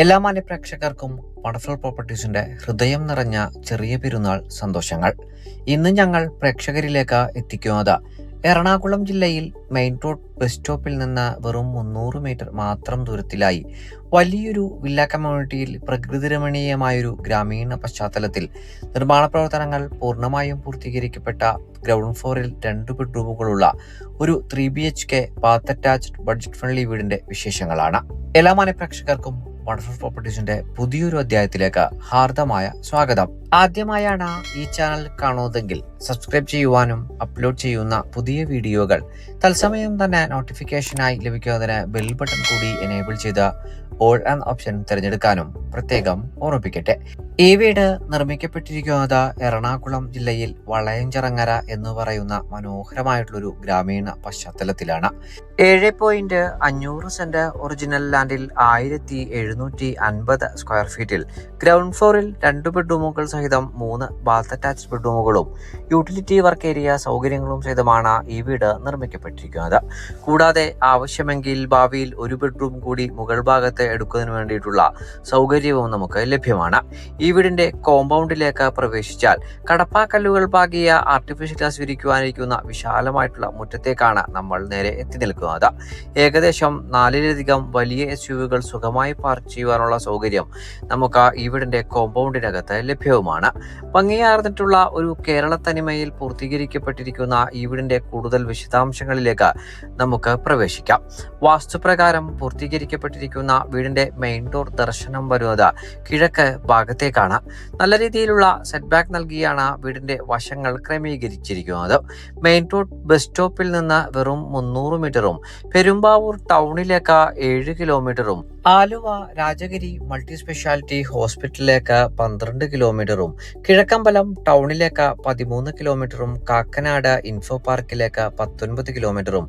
എല്ലാ മാന്യപ്രേക്ഷകർക്കും വണ്ടർഫുൾ പ്രോപ്പർട്ടീസിന്റെ ഹൃദയം നിറഞ്ഞ ചെറിയ പെരുന്നാൾ സന്തോഷങ്ങൾ. ഇന്ന് ഞങ്ങൾ പ്രേക്ഷകരിലേക്ക് എത്തിക്കുന്നത് എറണാകുളം ജില്ലയിൽ മെയിൻ റോഡ് ബസ് സ്റ്റോപ്പിൽ നിന്ന് വെറും 300 മീറ്റർ മാത്രം ദൂരത്തിലായി വലിയൊരു വില്ല കമ്മ്യൂണിറ്റിയിൽ പ്രകൃതിരമണീയമായൊരു ഗ്രാമീണ പശ്ചാത്തലത്തിൽ നിർമ്മാണ പ്രവർത്തനങ്ങൾ പൂർണ്ണമായും പൂർത്തീകരിക്കപ്പെട്ട ഗ്രൗണ്ട് ഫ്ലോറിൽ 2 ബെഡ്റൂമുകളുള്ള ഒരു 3 BHK bath attached budget friendly വീടിന്റെ വിശേഷങ്ങളാണ്. എല്ലാ മാന്യപ്രേക്ഷകർക്കും വണ്ടർഫുൾ പ്രോപ്പർട്ടീസിന്റെ പുതിയൊരു അധ്യായത്തിലേക്ക് ഹാർദമായ സ്വാഗതം. ആദ്യമായാണ് ഈ ചാനൽ കാണുന്നതെങ്കിൽ സബ്സ്ക്രൈബ് ചെയ്യുവാനും അപ്ലോഡ് ചെയ്യുന്ന പുതിയ വീഡിയോകൾ തത്സമയം തന്നെ നോട്ടിഫിക്കേഷനായി ലഭിക്കുന്നതിന് ബെൽ ബട്ടൺ കൂടി എനേബിൾ ചെയ്ത് ഓൾ എന്ന ഓപ്ഷൻ തിരഞ്ഞെടുക്കാനും പ്രത്യേകം ഓർമ്മിപ്പിക്കട്ടെ. ഈ വീട് നിർമ്മിക്കപ്പെട്ടിരിക്കുന്നത് എറണാകുളം ജില്ലയിൽ വളയഞ്ചിറങ്ങര എന്ന് പറയുന്ന മനോഹരമായിട്ടുള്ളൊരു ഗ്രാമീണ പശ്ചാത്തലത്തിലാണ്. 7.5 സെന്റ് ഒറിജിനൽ ലാൻഡിൽ 1750 സ്ക്വയർ ഫീറ്റിൽ ഗ്രൗണ്ട് ഫ്ലോറിൽ 2 ബെഡ്റൂമുകൾ സഹിതം 3 ബാത്ത് അറ്റാച്ച്ഡ് ബെഡ്റൂമുകളും യൂട്ടിലിറ്റി വർക്ക് ഏരിയ സൗകര്യങ്ങളും സഹിതമാണ് ഈ വീട് നിർമ്മിക്കപ്പെട്ടിരിക്കുന്നത്. കൂടാതെ ആവശ്യമെങ്കിൽ ഭാവിയിൽ ഒരു ബെഡ്റൂം കൂടി മുകൾ ഭാഗത്ത് എടുക്കുന്നതിന് വേണ്ടിയിട്ടുള്ള സൗകര്യവും നമുക്ക് ലഭ്യമാണ്. ഈ വീടിന്റെ കോമ്പൗണ്ടിലേക്ക് പ്രവേശിച്ചാൽ കടപ്പാക്കല്ലുകൾ പാകിയ ആർട്ടിഫിഷ്യൽ ഗ്രാസ് വിരിക്കുവാനിരിക്കുന്ന വിശാലമായിട്ടുള്ള മുറ്റത്തേക്കാണ് നമ്മൾ നേരെ എത്തി നിൽക്കുന്നത്. ഏകദേശം 4-ലധികം വലിയ SUVകൾ സുഖമായി പാർക്ക് ചെയ്യുവാനുള്ള സൗകര്യം നമുക്ക് ഈ വീടിന്റെ കോമ്പൗണ്ടിനകത്ത് ലഭ്യവുമാണ്. ഭംഗിയാർന്നിട്ടുള്ള ഒരു കേരള തനിമയിൽ പൂർത്തീകരിക്കപ്പെട്ടിരിക്കുന്ന ഈ വീടിന്റെ കൂടുതൽ വിശദാംശങ്ങളിലേക്ക് നമുക്ക് പ്രവേശിക്കാം. വാസ്തുപ്രകാരം പൂർത്തീകരിക്കപ്പെട്ടിരിക്കുന്ന വീടിന്റെ മെയിൻ ഡോർ ദർശനം വരുന്നത് കിഴക്ക് ഭാഗത്തേക്കാണ്. നല്ല രീതിയിലുള്ള സെറ്റ് ബാക്ക് നൽകിയാണ് വീടിന്റെ വശങ്ങൾ ക്രമീകരിച്ചിരിക്കുന്നത്. മെയിൻ റോഡ് ബസ് സ്റ്റോപ്പിൽ നിന്ന് വെറും 300 മീറ്ററും പെരുമ്പാവൂർ ടൗണിലേക്ക് 7 കിലോമീറ്ററും ആലുവ രാജഗിരി മൾട്ടി സ്പെഷ്യാലിറ്റി ഹോസ്പിറ്റലിലേക്ക് 12 കിലോമീറ്ററും കിഴക്കമ്പലം ടൗണിലേക്ക് 13 കിലോമീറ്ററും കാക്കനാട് ഇൻഫോ പാർക്കിലേക്ക് 19 കിലോമീറ്ററും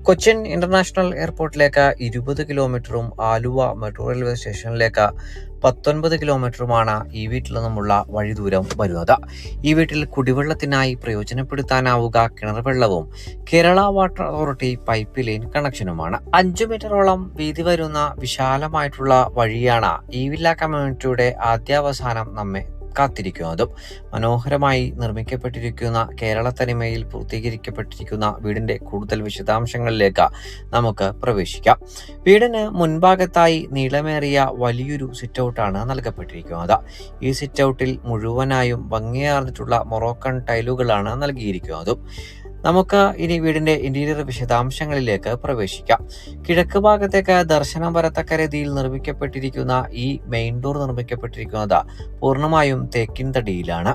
കൊച്ചിൻ ഇന്റർനാഷണൽ എയർപോർട്ടിലേക്ക് 20 കിലോമീറ്ററും ആലുവ മെട്രോ റെയിൽവേ സ്റ്റേഷനിലേക്ക് 19 കിലോമീറ്ററുമാണ് ഈ വീട്ടിൽ നിന്നുമുള്ള വഴി ദൂരം വരുന്നത്. ഈ വീട്ടിൽ കുടിവെള്ളത്തിനായി പ്രയോജനപ്പെടുത്താനാവുക കിണർ വെള്ളവും Kerala water authority pipe line കണക്ഷനുമാണ്. 5 മീറ്ററോളം വീതി വരുന്ന വിശാലമായിട്ടുള്ള വഴിയാണ് ഈ വില്ല കമ്മ്യൂണിറ്റിയുടെ ആദ്യാവസാനം നമ്മെ കാത്തിരിക്കുന്നതും. മനോഹരമായി നിർമ്മിക്കപ്പെട്ടിരിക്കുന്ന കേരള തനിമയിൽ പൂർത്തീകരിക്കപ്പെട്ടിരിക്കുന്ന വീടിന്റെ കൂടുതൽ വിശദാംശങ്ങളിലേക്ക് നമുക്ക് പ്രവേശിക്കാം. വീടിന് മുൻഭാഗത്തായി നീളമേറിയ വലിയൊരു സിറ്റ് ഔട്ടാണ് നൽകപ്പെട്ടിരിക്കുന്നത്. ഈ സിറ്റ് ഔട്ടിൽ മുഴുവനായും ഭംഗിയാർന്നിട്ടുള്ള മൊറോക്കൻ ടൈലുകളാണ് നൽകിയിരിക്കുന്നത്. നമുക്ക് ഇനി വീടിന്റെ ഇന്റീരിയർ വിശദാംശങ്ങളിലേക്ക് പ്രവേശിക്കാം. കിഴക്ക് ഭാഗത്തേക്ക് ദർശനം വരത്തക്ക രീതിയിൽ നിർമ്മിക്കപ്പെട്ടിരിക്കുന്ന ഈ മെയിൻ ഡോർ നിർമ്മിക്കപ്പെട്ടിരിക്കുന്നത് പൂർണ്ണമായും തേക്കിൻ തടിയിലാണ്.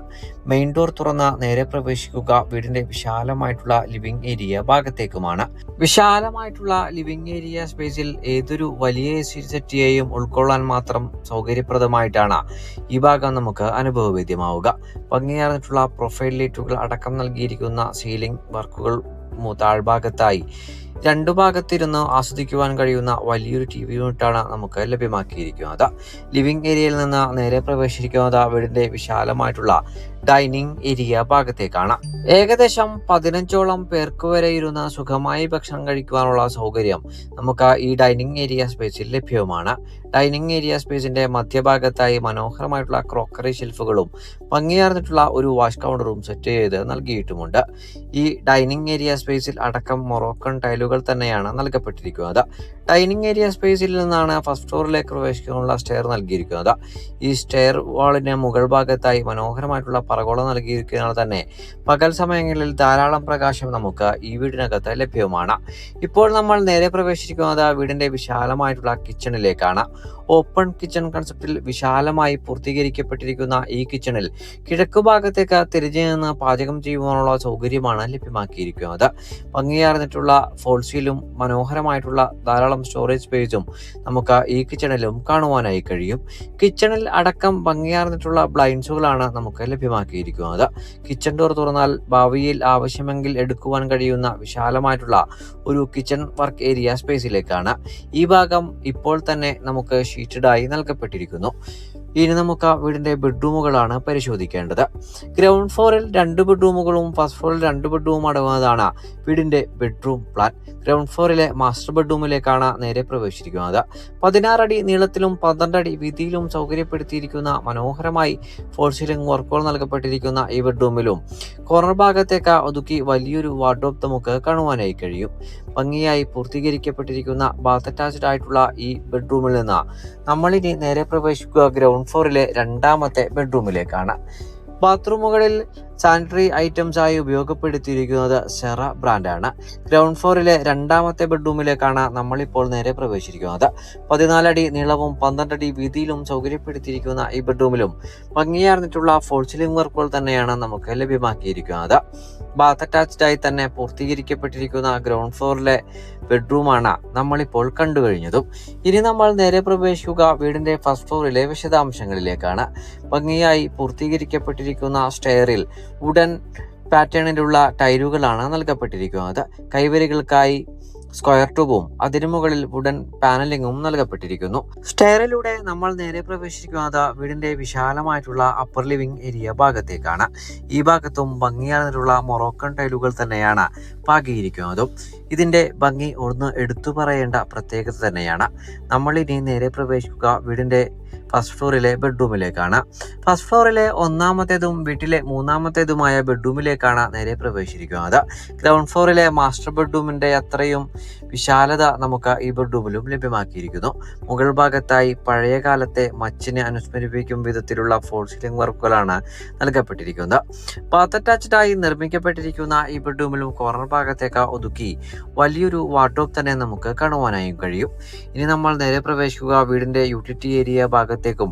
മെയിൻ ഡോർ തുറന്ന് നേരെ പ്രവേശിക്കുക വീടിന്റെ വിശാലമായിട്ടുള്ള ലിവിംഗ് ഏരിയ ഭാഗത്തേക്കുമാണ്. വിശാലമായിട്ടുള്ള ലിവിംഗ് ഏരിയ സ്പേസിൽ ഏതൊരു വലിയ സെറ്റിയെയും ഉൾക്കൊള്ളാൻ മാത്രം സൗകര്യപ്രദമായിട്ടാണ് ഈ ഭാഗം നമുക്ക് അനുഭവവേദ്യമാവുക. ഭംഗിയാർന്നിട്ടുള്ള പ്രൊഫൈൽ ലൈറ്റുകൾ അടക്കം നൽകിയിരിക്കുന്ന സീലിംഗ് വർക്കുകൾ താഴ്ഭാഗത്തായി 2 ഭാഗത്തിരുന്ന് ആസ്വദിക്കുവാൻ കഴിയുന്ന വലിയൊരു TV യൂണിറ്റാണ് നമുക്ക് ലഭ്യമാക്കിയിരിക്കുന്നത്. ലിവിംഗ് ഏരിയയിൽ നിന്ന് നേരെ പ്രവേശിക്കുന്നത് വീടിന്റെ വിശാലമായിട്ടുള്ള ഡൈനിങ് ഏരിയ ഭാഗത്തേക്കാണ്. ഏകദേശം 15ഓളം പേർക്ക് വരെ ഇരുന്ന് സുഖമായി ഭക്ഷണം കഴിക്കുവാനുള്ള സൗകര്യം നമുക്ക് ഈ ഡൈനിങ് ഏരിയ സ്പേസിൽ ലഭ്യവുമാണ്. ഡൈനിങ് ഏരിയ സ്പേസിന്റെ മധ്യഭാഗത്തായി മനോഹരമായിട്ടുള്ള ക്രോക്കറി ഷെൽഫുകളും ഭംഗിയാർന്നിട്ടുള്ള ഒരു വാഷ് കൗണ്ടറും സെറ്റ് ചെയ്ത് നൽകിയിട്ടുമുണ്ട്. ഈ ഡൈനിങ് ഏരിയ സ്പേസിൽ അടക്കം മൊറോക്കൻ ടൈലുകൾ തന്നെയാണ് നൽകപ്പെട്ടിരിക്കുന്നത്. ഡൈനിങ് ഏരിയ സ്പേസിൽ നിന്നാണ് ഫസ്റ്റ് ഫ്ലോറിലേക്ക് പ്രവേശിക്കാനുള്ള സ്റ്റെയർ നൽകിയിരിക്കുന്നത്. ഈ സ്റ്റെയർ വാളിന് മുകൾ ഭാഗത്തായി മനോഹരമായിട്ടുള്ള പറകോള നൽകിയിരിക്കുന്നതിനാൽ തന്നെ പകൽ സമയങ്ങളിൽ ധാരാളം പ്രകാശം നമുക്ക് ഈ വീടിനകത്ത് ലഭ്യവുമാണ്. ഇപ്പോൾ നമ്മൾ നേരെ പ്രവേശിക്കുന്നത് വീടിന്റെ വിശാലമായിട്ടുള്ള കിച്ചണിലേക്കാണ്. ഓപ്പൺ കിച്ചൺ കൺസെപ്റ്റിൽ വിശാലമായി പൂർത്തീകരിക്കപ്പെട്ടിരിക്കുന്ന ഈ കിച്ചണിൽ കിഴക്കു ഭാഗത്തേക്ക് തിരിഞ്ഞു നിന്ന് പാചകം ചെയ്യുവാനുള്ള സൗകര്യമാണ് ലഭ്യമാക്കിയിരിക്കുന്നത്. ഭംഗിയാർന്നിട്ടുള്ള ഫോൾസീലും മനോഹരമായിട്ടുള്ള ധാരാളം സ്റ്റോറേജ് സ്പേസും നമുക്ക് ഈ കിച്ചണിലും കാണുവാനായി കഴിയും. കിച്ചണിൽ അടക്കം ഭംഗിയാർന്നിട്ടുള്ള ബ്ലൈൻഡ്സുകളാണ് നമുക്ക് ലഭ്യമാക്കിയിരിക്കുന്നത്. കിച്ചൺ ഡോർ തുറന്നാൽ ഭാവിയിൽ ആവശ്യമെങ്കിൽ എടുക്കുവാൻ കഴിയുന്ന വിശാലമായിട്ടുള്ള ഒരു കിച്ചൺ വർക്ക് ഏരിയ സ്പേസിലേക്കാണ്. ഈ ഭാഗം ഇപ്പോൾ തന്നെ നമുക്ക് ഷീറ്റഡായി നൽകപ്പെട്ടിരിക്കുന്നു. ഇനി നമുക്ക് വീടിന്റെ ബെഡ്റൂമുകളാണ് പരിശോധിക്കേണ്ടത്. ഗ്രൗണ്ട് ഫ്ലോറിൽ 2 ബെഡ്റൂമുകളും ഫസ്റ്റ് ഫ്ലോറിൽ 2 ബെഡ്റൂമും അടങ്ങുന്നതാണ് വീടിന്റെ ബെഡ്റൂം പ്ലാൻ. ഗ്രൗണ്ട് ഫ്ലോറിലെ മാസ്റ്റർ ബെഡ്റൂമിലേക്കാണ് നേരെ പ്രവേശിക്കുന്നത്. 16 അടി നീളത്തിലും 12 അടി വീതിയിലും സൗകര്യപ്പെടുത്തിയിരിക്കുന്ന മനോഹരമായി ഫോൾ സീലിംഗ് വർക്കുകൾ നൽകപ്പെട്ടിരിക്കുന്ന ഈ ബെഡ്റൂമിലും കോർണർ ഭാഗത്തേക്ക് ഒതുക്കി വലിയൊരു വാർഡ്രോബ് നമുക്ക് കാണുവാനായി കഴിയും. ഭംഗിയായി പൂർത്തീകരിക്കപ്പെട്ടിരിക്കുന്ന ബാത്ത് അറ്റാച്ച്ഡ് ആയിട്ടുള്ള ഈ ബെഡ്റൂമിൽ നിന്ന് നമ്മളിനി നേരെ പ്രവേശിക്കുക ഗ്രൗണ്ട് ഫ്ലോറിലെ 2ാമത്തെ ബെഡ്റൂമിലേക്കാണ്. ബാത്റൂമുകളിൽ സാനിറ്ററി ഐറ്റംസ് ആയി ഉപയോഗപ്പെടുത്തിയിരിക്കുന്നത് സെറ ബ്രാൻഡാണ്. ഗ്രൗണ്ട് ഫ്ലോറിലെ 2ാമത്തെ ബെഡ്റൂമിലേക്കാണ് നമ്മളിപ്പോൾ നേരെ പ്രവേശിക്കുന്നത്. 14 അടി നീളവും 12 അടി വീതിയിലും സൗകര്യപ്പെടുത്തിയിരിക്കുന്ന ഈ ബെഡ്റൂമിലും ഭംഗിയാർന്നിട്ടുള്ള ഫോൾ സീലിംഗ് വർക്കുകൾ തന്നെയാണ് നമുക്ക് ലഭ്യമാക്കിയിരിക്കുന്നത്. ബാത്ത് അറ്റാച്ച്ഡ് ആയി തന്നെ പൂർത്തീകരിക്കപ്പെട്ടിരിക്കുന്ന ഗ്രൗണ്ട് ഫ്ലോറിലെ ബെഡ്റൂമാണ് നമ്മളിപ്പോൾ കണ്ടു കഴിഞ്ഞതും. ഇനി നമ്മൾ നേരെ പ്രവേശിക്കുക വീടിന്റെ ഫസ്റ്റ് ഫ്ലോറിലെ വിശദാംശങ്ങളിലേക്കാണ്. ഭംഗിയായി പൂർത്തീകരിക്കപ്പെട്ടിരിക്കുന്ന സ്റ്റെയറിൽ വുഡൻ പാറ്റേണിലുള്ള ടൈലുകളാണ് നൽകപ്പെട്ടിരിക്കുന്നത്. കൈവരികൾക്കായി സ്ക്വയർ ട്യൂബും അതിനു മുകളിൽ വുഡൻ പാനലിംഗും നൽകപ്പെട്ടിരിക്കുന്നു. സ്റ്റെയറിലൂടെ നമ്മൾ നേരെ പ്രവേശിക്കുന്നത് വീടിന്റെ വിശാലമായിട്ടുള്ള അപ്പർ ലിവിംഗ് ഏരിയ ഭാഗത്തേക്കാണ്. ഈ ഭാഗത്തും ഭംഗിയാർന്നിട്ടുള്ള മൊറോക്കൻ ടൈലുകൾ തന്നെയാണ് പാകിയിരിക്കുന്നതും. ഇതിന്റെ ഭംഗി ഒന്ന് എടുത്തു പറയേണ്ട പ്രത്യേകത തന്നെയാണ്. നമ്മൾ ഇനി നേരെ പ്രവേശിക്കുക വീടിന്റെ ഫസ്റ്റ് ഫ്ലോറിലെ ബെഡ്റൂമിലേക്കാണ്. ഫസ്റ്റ് ഫ്ലോറിലെ 1ാമത്തേതും വീട്ടിലെ 3ാമത്തേതുമായ ബെഡ്റൂമിലേക്കാണ് നേരെ പ്രവേശിക്കുന്നത്. ഗ്രൗണ്ട് ഫ്ലോറിലെ മാസ്റ്റർ ബെഡ്റൂമിന്റെ അത്രയും വിശാലത നമുക്ക് ഈ ബെഡ്റൂമിലും ലഭ്യമാക്കിയിരിക്കുന്നു. മുകൾ ഭാഗത്തായി പഴയ കാലത്തെ മച്ചിനെ അനുസ്മരിപ്പിക്കും വിധത്തിലുള്ള ഫോൾ സീലിംഗ് വർക്കുകളാണ് നൽകപ്പെട്ടിരിക്കുന്നത്. ബാത്ത് അറ്റാച്ച്ഡ് ആയി നിർമ്മിക്കപ്പെട്ടിരിക്കുന്ന ഈ ബെഡ്റൂമിലും കോർണർ ഭാഗത്തേക്ക് ഒതുക്കി വലിയൊരു വാർഡ്രോബ് തന്നെ നമുക്ക് കാണുവാനായും കഴിയും. ഇനി നമ്മൾ നേരെ പ്രവേശിക്കുക വീടിന്റെ യൂട്ടിലിറ്റി ഏരിയ ഭാഗത്തേക്കും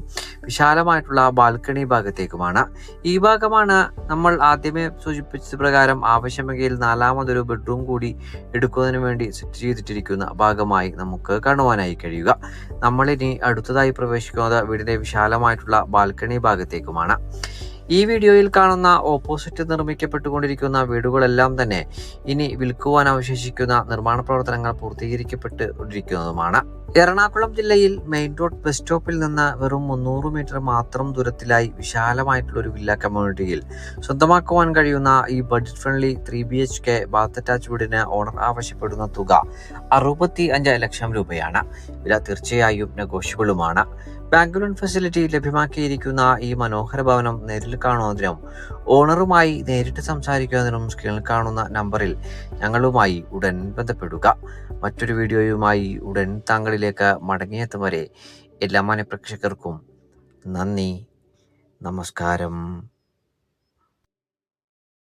വിശാലമായിട്ടുള്ള ബാൽക്കണി ഭാഗത്തേക്കുമാണ്. ഈ ഭാഗമാണ് നമ്മൾ ആദ്യമേ സൂചിപ്പിച്ചത് പ്രകാരം ആവശ്യമെങ്കിൽ 4ാമതൊരു ബെഡ്റൂം കൂടി എടുക്കുന്നതിന് വേണ്ടി സെറ്റ് ചെയ്തിട്ടിരിക്കുന്ന ഭാഗമായി നമുക്ക് കാണുവാനായി കഴിയുക. നമ്മളിനി അടുത്തതായി പ്രവേശിക്കുന്നത് വീടിന്റെ വിശാലമായിട്ടുള്ള ബാൽക്കണി ഭാഗത്തേക്കുമാണ്. ഈ വീഡിയോയിൽ കാണുന്ന ഓപ്പോസിറ്റ് നിർമ്മിക്കപ്പെട്ടുകൊണ്ടിരിക്കുന്ന വീടുകളെല്ലാം തന്നെ ഇനി വിൽക്കുവാൻ അവശേഷിക്കുന്ന നിർമ്മാണ പ്രവർത്തനങ്ങൾ പൂർത്തീകരിക്കപ്പെട്ടുകൊണ്ടിരിക്കുന്നതുമാണ്. എറണാകുളം ജില്ലയിൽ മെയിൻ റോഡ് ബസ് സ്റ്റോപ്പിൽ നിന്ന് വെറും 300 മീറ്റർ മാത്രം ദൂരത്തിലായി വിശാലമായിട്ടുള്ള ഒരു വില്ല കമ്മ്യൂണിറ്റിയിൽ സ്വന്തമാക്കുവാൻ കഴിയുന്ന ഈ budget friendly 3 BHK Baat attach വീടിന് ഓണർ ആവശ്യപ്പെടുന്ന തുക 65 ലക്ഷം രൂപയാണ്. വില തീർച്ചയായും നെഗോഷ്യബിളുമാണ്. ബാങ്ക് ലോൺ ഫെസിലിറ്റി ലഭ്യമാക്കിയിരിക്കുന്ന ഈ മനോഹര ഭവനം നേരിൽ കാണുന്നതിനും ഓണറുമായി നേരിട്ട് സംസാരിക്കുന്നതിനും സ്ക്രീനിൽ കാണുന്ന നമ്പറിൽ ഞങ്ങളുമായി ഉടൻ ബന്ധപ്പെടുക. മറ്റൊരു വീഡിയോയുമായി ഉടൻ താങ്കളിലേക്ക് മടങ്ങിയെത്തും വരെ എല്ലാ മാന്യ പ്രേക്ഷകർക്കും നന്ദി, നമസ്കാരം.